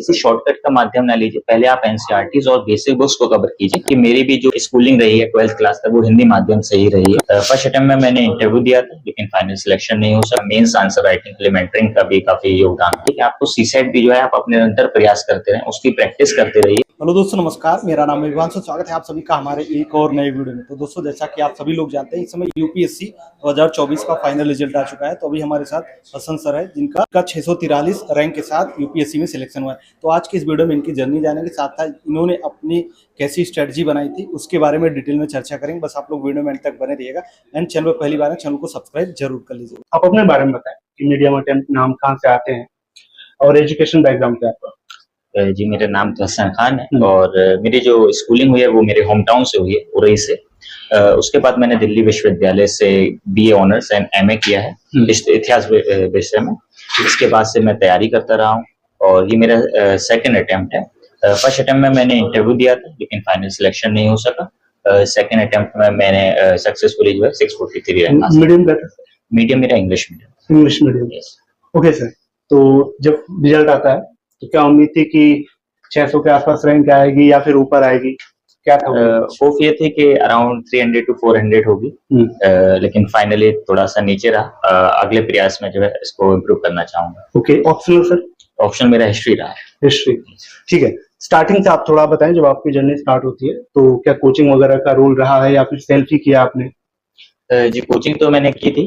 किसी शॉर्टकट का माध्यम ना लीजिए। पहले आप एनसीईआरटीज और बेसिक बुक्स को कवर कीजिए कि मेरी भी जो स्कूलिंग रही है 12th क्लास तक वो हिंदी माध्यम से ही रही है। फर्स्ट अटेम्प्ट में मैंने इंटरव्यू दिया था लेकिन फाइनल सिलेक्शन नहीं हो सका। मेंस आंसर राइटिंग के लिए मेंटरिंग का भी काफी योगदान है। ठीक है, आपको सीसेट भी जो है आप अपने निरंतर प्रयास करते रहें, उसकी प्रैक्टिस करते रहिए। हेलो दोस्तों, नमस्कार। मेरा नाम है विवांशु। स्वागत है आप सभी का हमारे एक और नए वीडियो में। तो दोस्तों, जैसा कि आप सभी लोग जानते हैं, इस समय यूपीएससी 2024 का फाइनल रिजल्ट आ चुका है। तो अभी हमारे साथ हसन सर है जिनका 643 रैंक के साथ यूपीएससी में सिलेक्शन हुआ है। तो आज की इस वीडियो में इनकी जर्नी जानेंगे, साथ साथ इन्होंने अपनी कैसी स्ट्रेटजी बनाई थी उसके बारे में डिटेल में चर्चा करेंगे। बस आप लोग वीडियो में अंत तक बने रहिएगा। एंड चैनल पर पहली बार है, चैनल को सब्सक्राइब जरूर कर लीजिए। आप अपने बारे में बताएं कि मीडियम अटेम्प्ट नाम कहाँ से आते हैं और एजुकेशन बैकग्राउंड क्या है आपका? जी, मेरा नाम तो हसन खान है और मेरी जो स्कूलिंग हुई है वो मेरे होम टाउन से हुई है, उरई से। उसके बाद मैंने दिल्ली विश्वविद्यालय से बीए ऑनर्स एंड एमए किया है इतिहास विषय में। इसके बाद से मैं तैयारी करता रहा हूँ और ये मेरा सेकंड अटेम्प्ट है। फर्स्ट अटेम्प्ट में मैंने इंटरव्यू दिया था लेकिन फाइनल सिलेक्शन नहीं हो सका। सेकंड अटेम्प्ट में मैंने सक्सेसफुली जो है 643 रैंक हासिल। मीडियम मेरा इंग्लिश मीडियम। ओके सर, तो जब रिजल्ट आता है तो क्या उम्मीद थी कि 600 के आसपास रैंक आएगी या फिर ऊपर आएगी? क्या था? होप ये थी कि अराउंड 300 to 400 होगी, लेकिन फाइनली थोड़ा सा नीचे रहा। अगले प्रयास में जो है इसको इम्प्रूव करना चाहूंगा। Okay, optional sir? ऑप्शन मेरा हिस्ट्री रहा है। हिस्ट्री, ठीक है। स्टार्टिंग से आप थोड़ा बताएं, जब आपकी जर्नी स्टार्ट होती है तो क्या कोचिंग वगैरह का रोल रहा है या फिर सेल्फ ही किया आपने? जी, कोचिंग तो मैंने की थी,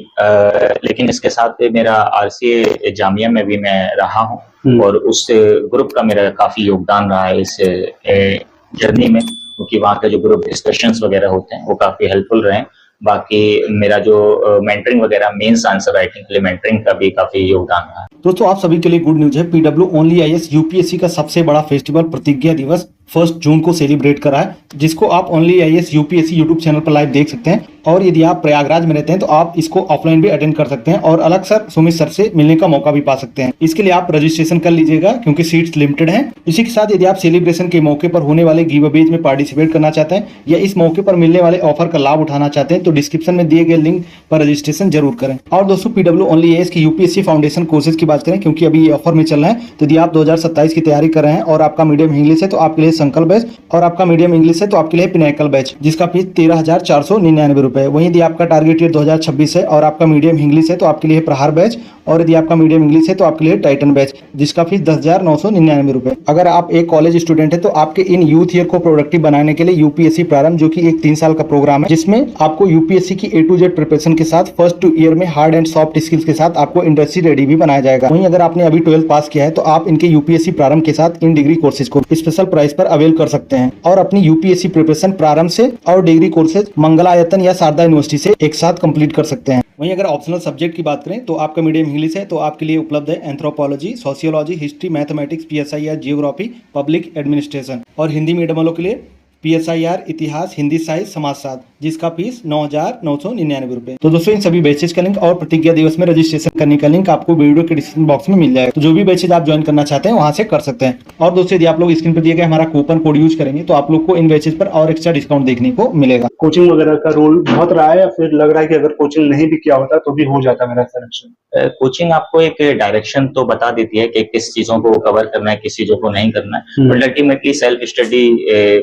लेकिन इसके साथ मेरा आरसीए जामिया में भी मैं रहा हूँ और उस ग्रुप का मेरा काफी योगदान रहा है इस जर्नी में, क्योंकि वहाँ के जो ग्रुप डिस्कशंस वगैरह होते हैं वो काफी हेल्पफुल रहे। बाकी मेरा जो मेंटरिंग वगैरह, मेंस आंसर राइटिंग के लिए मेंटरिंग का भी काफी योगदान रहा है। दोस्तों, आप सभी के लिए गुड न्यूज है। पीडब्ल्यू ओनली आईएएस यूपीएससी का सबसे बड़ा फेस्टिवल प्रतिज्ञा दिवस 1 जून को सेलिब्रेट करा है, जिसको आप only IAS UPSC YouTube channel पर लाइव देख सकते हैं। और यदि आप प्रयागराज में रहते हैं तो आप इसको ऑफलाइन भी अटेंड कर सकते हैं और अलग सर सुमित सर से मिलने का मौका भी पा सकते हैं। इसके लिए आप रजिस्ट्रेशन कर लीजिएगा क्योंकि सीट्स लिमिटेड हैं। इसी के साथ यदि आप सेलिब्रेशन के मौके पर होने वाले गिव अवेज में पार्टिसिपेट करना चाहते हैं या इस मौके पर मिलने वाले ऑफर का लाभ उठाना चाहते हैं तो डिस्क्रिप्शन में दिए गए लिंक पर रजिस्ट्रेशन जरूर करें। और दोस्तों, पीडब्ल्यू ओनली आईएएस की यूपीएससी फाउंडेशन कोर्सेज की बात करें, क्योंकि अभी ऑफर में चल रहा है, तो यदि आप 2027 की तैयारी कर रहे हैं और आपका मीडियम इंग्लिश है तो आपके लिए संकल्प बैच, और आपका मीडियम इंग्लिश है तो आपके लिए पिनैकल बैच, जिसका फीस 13,499 रुपए। वहीं यदि आपका टारगेट ईयर 2026 है और आपका मीडियम इंग्लिश है तो आपके लिए प्रहार बैच, और यदि आपका मीडियम इंग्लिश है तो आपके लिए टाइटन बैच, जिसका फीस 10,999 रुपए। अगर आप एक कॉलेज स्टूडेंट है तो आपके इन यूथ ईयर को प्रोडक्टिव बनाने के लिए यूपीएससी प्रारंभ, जो कि एक 3 साल का प्रोग्राम है, जिसमें आपको यूपीएससी की A to Z प्रिपरेशन के साथ फर्स्ट ईयर में हार्ड एंड सॉफ्ट स्किल्स के साथ आपको इंडस्ट्री रेडी भी बनाया जाएगा। वहीं अगर आपने अभी 12th पास किया है तो आप इनके यूपीएससी प्रारंभ के साथ इन डिग्री कोर्सेज को स्पेशल प्राइस पर अवेल कर सकते हैं और अपनी यूपीएससी प्रिपरेशन प्रारंभ से और डिग्री कोर्सेज मंगलायतन या शारदा यूनिवर्सिटी से एक साथ कंप्लीट कर सकते हैं। वहीं अगर ऑप्शनल सब्जेक्ट की बात करें तो आपका मीडियम इंग्लिश है तो आपके लिए उपलब्ध है anthropology, sociology, history, mathematics, PSIR, geography, public administration, और हिंदी मीडियम वालों के लिए पीएसआईआर, इतिहास, हिंदी साहित्य, समाजशास्त्र, जिसका फीस 9,999 रुपए। तो दोस्तों, इन सभी बैचेज का लिंक और प्रतिज्ञा दिवस में रजिस्ट्रेशन करने का लिंक आपको वीडियो के डिस्क्रिप्शन बॉक्स में मिल जाएगा। तो जो भी बैचेज आप ज्वाइन करना चाहते हैं वहां से कर सकते हैं। और दोस्तों, यदि आप लोग स्क्रीन पर दिए गए हमारा कूपन कोड यूज करेंगे तो आप लोग को इन बैचेज पर और एक्स्ट्रा डिस्काउंट देखने को मिलेगा। कोचिंग वगैरह का रोल बहुत रहा है या फिर लग रहा है कि अगर कोचिंग नहीं भी किया होता तो भी हो जाता मेरा सिलेक्शन? कोचिंग आपको एक डायरेक्शन तो बता देती है कि किस चीजों को कवर करना है, किस चीजों को नहीं करना है, but ultimately self study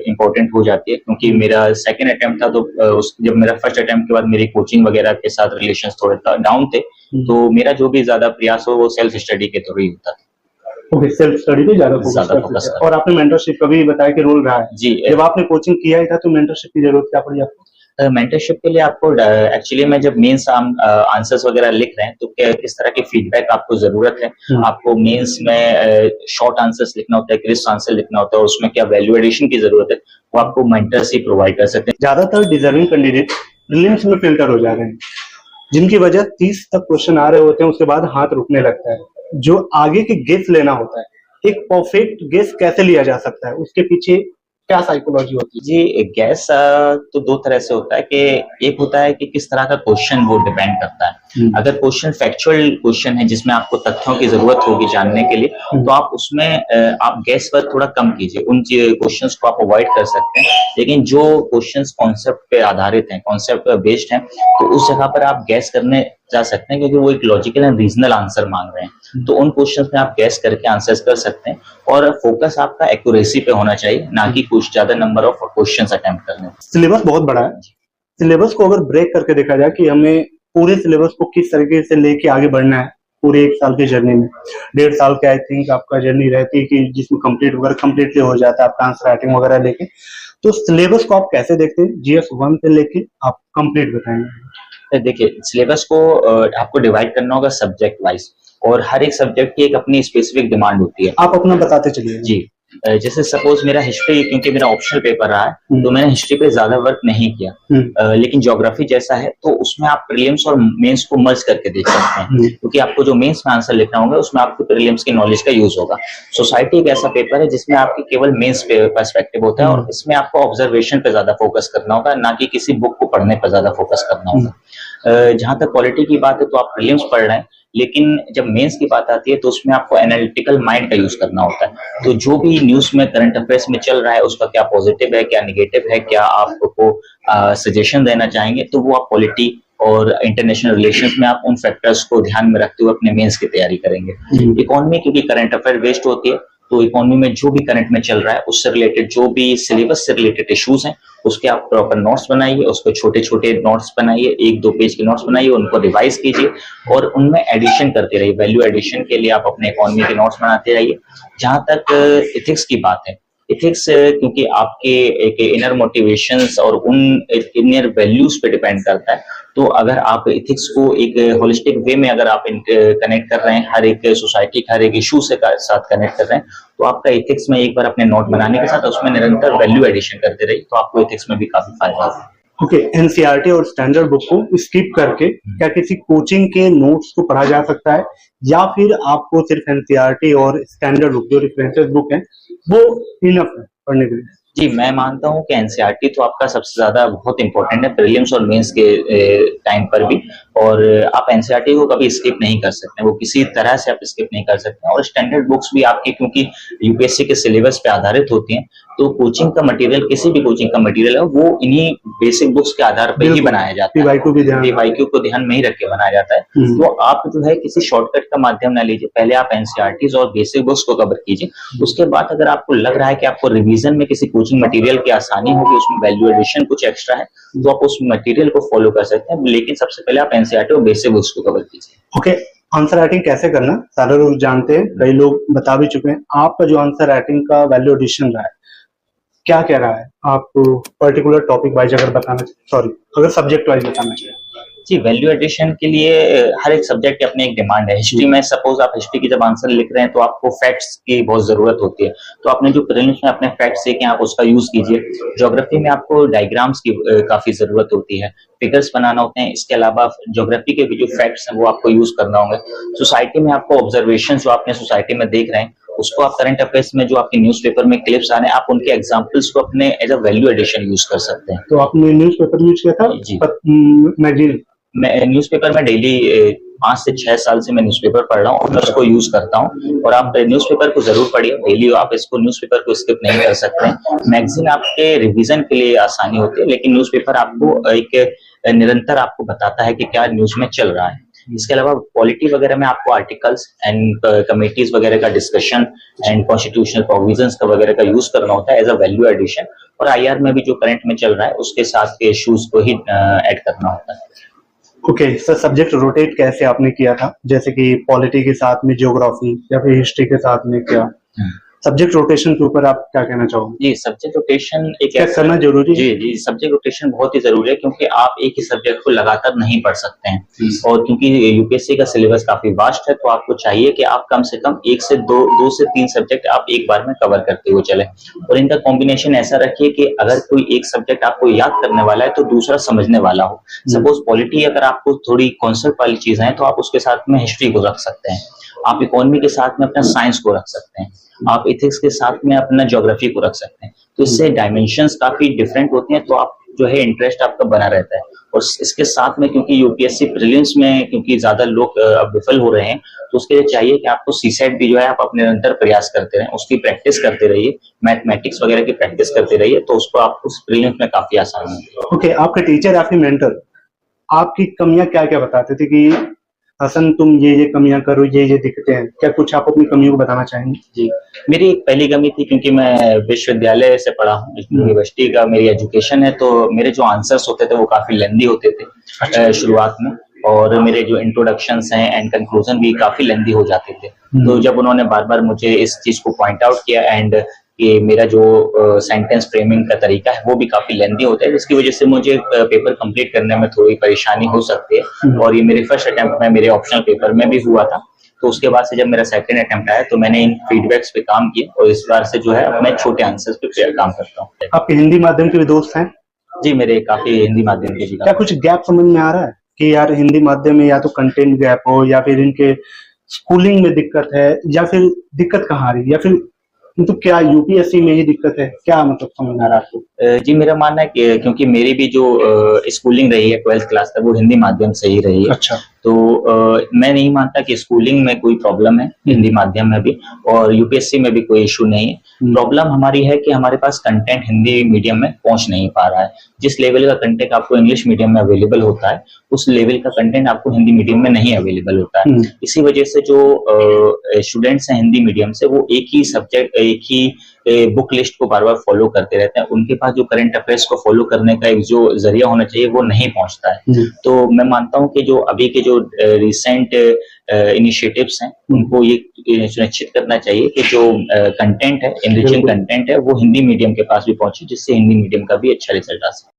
important हो जाती है। क्योंकि मेरा सेकंड अटेम्प्ट था तो जब मेरा फर्स्ट अटेम्प्ट के बाद मेरी कोचिंग वगैरह के साथ रिलेशंस थोड़े डाउन थे, तो मेरा जो भी ज्यादा प्रयास हो वो सेल्फ स्टडी के थ्रू ही होता था। ओके, सेल्फ स्टडी पे ज्यादा फोकस है। और आपने मेंटरशिप का भी बताया कि रोल रहा है जी। जब आपने कोचिंग किया ही था तो मेंटरशिप की जरूरत क्या पड़ी आपको? मेंटरशिप के लिए आपको एक्चुअली में जब मेंस आंसर्स वगैरह लिख रहे हैं तो किस तरह की फीडबैक आपको जरूरत है। आपको मेंस में शॉर्ट आंसर्स लिखना होता है, क्रिस्प आंसर लिखना होता है, उसमें क्या वैल्यू एडिशन की जरूरत है वो आपको मेंटर्स ही प्रोवाइड कर सकते हैं। ज्यादातर डिजर्विंग कैंडिडेट प्रीलिम्स में फिल्टर हो जा रहे हैं, जिनकी वजह 30 तक क्वेश्चन आ रहे होते हैं, उसके बाद हाथ रुकने लगता है। जो आगे के गेस लेना होता है, एक परफेक्ट गेस कैसे लिया जा सकता है, उसके पीछे क्या साइकोलॉजी होती है? जी, गैस तो 2 तरह से होता है कि एक होता है कि किस तरह का क्वेश्चन वो डिपेंड करता है। अगर क्वेश्चन फैक्चुअल क्वेश्चन है जिसमें आपको तथ्यों की जरूरत होगी जानने के लिए, तो आप उसमें आप गैस वर्क थोड़ा कम कीजिए, उन क्वेश्चंस को आप अवॉइड कर सकते हैं। लेकिन जो क्वेश्चंस कॉन्सेप्ट पे आधारित हैं, कॉन्सेप्ट पे बेस्ड हैं, तो उस जगह पर आप गैस करने जा सकते हैं, क्योंकि वो एक लॉजिकल एंड रीजनल आंसर मांग रहे हैं। तो उन क्वेश्चंस में आप गैस करके आंसर्स कर सकते हैं, और फोकस आपका एक्यूरेसी पे होना चाहिए, ना कि कुछ ज्यादा नंबर ऑफ क्वेश्चंस अटेम्प्ट करने। सिलेबस बहुत बड़ा है, सिलेबस को अगर ब्रेक करके देखा जाए कि हमें पूरे सिलेबस को किस तरीके से लेके आगे बढ़ना है पूरे 1 साल की जर्नी में, 1.5 साल के आई थिंक आपका जर्नी रहती है कि जिसमें कंप्लीटली हो जाता है आपका आंसर राइटिंग वगैरह लेके। तो सिलेबस को आप कैसे देखते हैं, जीएस 1 से लेके आप कंप्लीट बताएंगे? देखिए, सिलेबस को आपको डिवाइड करना होगा सब्जेक्ट वाइज, और हर एक सब्जेक्ट की एक अपनी स्पेसिफिक डिमांड होती है। आप अपना बताते चलिए। जी, जैसे सपोज मेरा हिस्ट्री, क्योंकि मेरा ऑप्शनल पेपर रहा है, तो मैंने हिस्ट्री पे ज्यादा वर्क नहीं किया। लेकिन ज्योग्राफी जैसा है तो उसमें आप प्रीलिम्स और मेंस को मर्ज करके देख सकते हैं, क्योंकि आपको जो मेंस में आंसर लिखना होगा उसमें आपको प्रीलिम्स की नॉलेज का यूज होगा। सोसाइटी एक ऐसा पेपर है जिसमें आपकी केवल मेंस पे पर्सपेक्टिव होता है, और इसमें आपको ऑब्जर्वेशन पे ज्यादा फोकस करना होगा, ना कि किसी बुक को पढ़ने पर ज्यादा फोकस करना होगा। जहां तक पॉलिटी की बात है तो आप प्रीलिम्स पढ़ रहे हैं, लेकिन जब मेंस की बात आती है तो उसमें आपको एनालिटिकल माइंड का यूज करना होता है। तो जो भी न्यूज में करंट अफेयर्स में चल रहा है उसका क्या पॉजिटिव है, क्या नेगेटिव है, क्या आपको सजेशन देना चाहेंगे, तो वो आप पॉलिटी और इंटरनेशनल रिलेशंस में आप उन फैक्टर्स को ध्यान में रखते हुए अपने मेंस की तैयारी करेंगे। इकोनॉमी, क्योंकि करंट अफेयर बेस्ड होती है, तो इकोनॉमी में जो भी करंट में चल रहा है उससे रिलेटेड जो भी सिलेबस से रिलेटेड इश्यूज हैं उसके आप प्रॉपर नोट्स बनाइए, उसको छोटे छोटे नोट्स बनाइए, 1-2 पेज के नोट्स बनाइए, उनको रिवाइज कीजिए और उनमें एडिशन करते रहिए। वैल्यू एडिशन के लिए आप अपने इकोनॉमी के नोट्स बनाते रहिए। जहां तक इथिक्स की बात है, इथिक्स क्योंकि आपके एक इनर मोटिवेशंस और उन इनर वैल्यूज पे डिपेंड करता है, तो अगर आप इथिक्स को एक होलिस्टिक वे में अगर आप कनेक्ट कर रहे हैं, हर एक सोसाइटी हर एक इशू से साथ कनेक्ट कर रहे हैं, तो आपका इथिक्स में एक बार अपने नोट बनाने के साथ उसमें निरंतर वैल्यू एडिशन करते रहिए, तो आपको इथिक्स में भी काफी फायदा होगा। ओके, एनसीईआरटी और स्टैंडर्ड बुक को स्किप करके क्या किसी कोचिंग के नोट्स को पढ़ा जा सकता है, या फिर आपको सिर्फ एनसीईआरटी और स्टैंडर्ड बुक जो रेफरेंसेस बुक है वो इनफ है पढ़ने के लिए? जी, मैं मानता हूँ कि एनसीईआरटी तो आपका सबसे ज्यादा बहुत इंपॉर्टेंट है प्रीलिम्स और मेंस के टाइम पर भी, और आप एनसीईआरटी को कभी स्किप नहीं कर सकते, वो किसी तरह से आप स्किप नहीं कर सकते। और स्टैंडर्ड बुक्स भी आपकी क्योंकि यूपीएससी के सिलेबस पे आधारित होती हैं, तो कोचिंग का मटेरियल, किसी भी कोचिंग का मटेरियल है वो इन्हीं बेसिक बुक्स के आधार पर ही बनाया जाता है। पीवाईक्यू को ध्यान में ही रख के बनाया जाता है। तो आप जो है किसी शॉर्टकट का माध्यम ना लीजिए, पहले आप एनसीईआरटीज और बेसिक बुक्स को कवर कीजिए, उसके बाद अगर आपको लग रहा है कि आपको रिवीजन में किसी कोचिंग मटेरियल की आसानी होगी, उसमें वैल्यू एडिशन कुछ एक्स्ट्रा है, तो आप उस मटेरियल को फॉलो कर सकते हैं, लेकिन सबसे पहले आप एनसीईआरटी और बेसिक बुक्स को कवर कीजिए। ओके, आंसर राइटिंग कैसे करना सारे लोग जानते हैं, कई लोग बता भी चुके हैं। आपका जो आंसर राइटिंग का वैल्यू एडिशन रहा है, क्या कह रहा है? आप पर्टिकुलर टॉपिक वाइज अगर बताना चाहिए, सॉरी अगर सब्जेक्ट वाइज बताना चाहिए। जी, वैल्यू एडिशन के लिए हर एक सब्जेक्ट की अपनी एक डिमांड है। हिस्ट्री में सपोज आप हिस्ट्री की जब आंसर लिख रहे हैं तो आपको फैक्ट्स की बहुत जरूरत होती है, तो आपने जो प्रीलिम्स में अपने फैक्ट्स सीखे आप उसका यूज कीजिए। ज्योग्राफी में आपको डायग्राम्स की काफी जरूरत होती है, फिगर्स बनाना होते हैं, इसके अलावा ज्योग्राफी के भी जो फैक्ट्स हैं वो आपको यूज करना होंगे। सोसाइटी में आपको ऑब्जर्वेशन जो आपने सोसाइटी में देख रहे हैं उसको आप करंट अफेयर्स में जो आपके न्यूज़पेपर में क्लिप्स आ रहे हैं आप उनके एग्जांपल्स को अपने as a value addition use कर सकते हैं। तो आपने न्यूज़पेपर यूज किया था? जी, मैगजीन? मैं न्यूज़पेपर में डेली 5 से 6 साल से मैं न्यूज़पेपर पढ़ रहा हूँ और मैं उसको यूज करता हूँ। और आप न्यूज़पेपर को जरूर पढ़िए डेली, आप इसको न्यूज़पेपर को स्किप नहीं कर सकते हैं। मैगजीन आपके रिवीजन के लिए आसानी होती है, लेकिन न्यूज़पेपर आपको एक निरंतर आपको बताता है कि क्या न्यूज में चल रहा है। इसके अलावा पॉलिटी वगैरह में आपको आर्टिकल्स एंड कमेटीज वगैरह का डिस्कशन एंड कॉन्स्टिट्यूशनल प्रोविजंस का वगैरह का यूज करना होता है एज अ वैल्यू एडिशन। और आईआर में भी जो करंट में चल रहा है उसके साथ के इश्यूज को ही ऐड करना होता है। ओके सर, सब्जेक्ट रोटेट कैसे आपने किया था, जैसे कि पॉलिटी के साथ में ज्योग्राफी या फिर हिस्ट्री के साथ में क्या? सब्जेक्ट रोटेशन के ऊपर आप क्या कहना चाहोगे? जी, सब्जेक्ट रोटेशन एक क्या करना जरूरी है? जी, सब्जेक्ट रोटेशन बहुत ही जरूरी है, क्योंकि आप एक ही सब्जेक्ट को लगातार नहीं पढ़ सकते हैं। और क्योंकि यूपीएससी का सिलेबस काफी वास्ट है, तो आपको चाहिए कि आप कम से कम 1 से 2 से 3 सब्जेक्ट आप एक बार में कवर करते हुए चले। और इनका कॉम्बिनेशन ऐसा रखिए कि अगर कोई एक सब्जेक्ट आपको याद करने वाला है तो दूसरा समझने वाला हो। सपोज पॉलिटी अगर आपको थोड़ी कॉन्सेप्ट वाली चीजें हैं तो आप उसके साथ में हिस्ट्री को रख सकते हैं, आप इकोनॉमी के साथ में अपना साइंस को रख सकते हैं, आप इथिक्स के साथ में अपना ज्योग्राफी को रख सकते हैं। तो इससे डायमेंशंस काफी डिफरेंट होती हैं, तो आप जो है इंटरेस्ट आपका बना रहता है। और इसके साथ में क्योंकि यूपीएससी प्रीलिम्स में क्योंकि ज्यादा लोग अब विफल हो रहे हैं, तो उसके लिए चाहिए कि आपको सीसेट भी जो है आप अपने निरंतर प्रयास करते रहें, उसकी प्रैक्टिस करते रहिए, मैथमेटिक्स वगैरह की प्रैक्टिस करते रहिए, तो उसको आपको प्रीलिम्स में काफी आसानी होगी। ओके, आपके टीचर या फिर मेंटर आपकी कमियां क्या क्या बताते थे कि हसन तुम ये कमियां करो, ये दिक्कतें हैं, क्या कुछ आप अपनी कमियों को बताना चाहेंगे? जी, मेरी एक पहली कमी थी क्योंकि मैं विश्वविद्यालय से पढ़ा हूँ, यूनिवर्सिटी का मेरी एजुकेशन है, तो मेरे जो आंसर्स होते थे वो काफी लेंदी होते थे शुरुआत में, और मेरे जो इंट्रोडक्शंस हैं एंड कंक्लूजन भी काफी लेंदी हो जाते थे। तो जब उन्होंने बार बार मुझे इस चीज को पॉइंट आउट किया एंड कि मेरा जो सेंटेंस फ्रेमिंग का तरीका है वो भी काफी लेंदी होता है, जिसकी वजह से मुझे पेपर कंप्लीट करने में थोड़ी परेशानी हो सकती है, और ये मेरे फर्स्ट अटेम्प्ट में मेरे ऑप्शनल पेपर में भी हुआ था। तो उसके बाद से जब मेरा सेकंड अटेम्प्ट आया तो मैंने इन फीडबैक्स पे काम किया, और इस बार से जो है मैं छोटे आंसर्स पे काम करता हूँ। आपके हिंदी माध्यम के भी दोस्त हैं? जी, मेरे काफी हिंदी माध्यम के भी क्या कुछ गैप समझ में आ रहा है कि यार हिंदी माध्यम में या तो कंटेंट गैप हो, या फिर इनके स्कूलिंग में दिक्कत है, या फिर दिक्कत कहाँ आ रही है, या फिर तो क्या यूपीएससी में ही दिक्कत है, क्या मतलब समझ में आ रहा है आपको? जी, मेरा मानना है कि क्योंकि मेरी भी जो स्कूलिंग रही है 12th क्लास तक वो हिंदी माध्यम से ही रही है। अच्छा। तो मैं नहीं मानता कि स्कूलिंग में कोई प्रॉब्लम है, हिंदी माध्यम में भी, और यूपीएससी में भी कोई इशू नहीं है। प्रॉब्लम हमारी है कि हमारे पास कंटेंट हिंदी मीडियम में पहुंच नहीं पा रहा है। जिस लेवल का कंटेंट आपको इंग्लिश मीडियम में अवेलेबल होता है, उस लेवल का कंटेंट आपको हिंदी मीडियम में नहीं अवेलेबल होता है। इसी वजह से जो स्टूडेंट्स हैं हिंदी मीडियम से, वो एक ही सब्जेक्ट, एक ही बुक लिस्ट को बार बार फॉलो करते रहते हैं। उनके पास जो करंट अफेयर्स को फॉलो करने का एक जो जरिया होना चाहिए वो नहीं पहुंचता है। तो मैं मानता हूं कि जो अभी के जो रिसेंट इनिशिएटिव्स हैं उनको ये सुनिश्चित करना चाहिए कि जो कंटेंट है, एनरिचिंग कंटेंट है, वो हिंदी मीडियम के पास भी पहुंचे, जिससे हिंदी मीडियम का भी अच्छा रिजल्ट आ सके।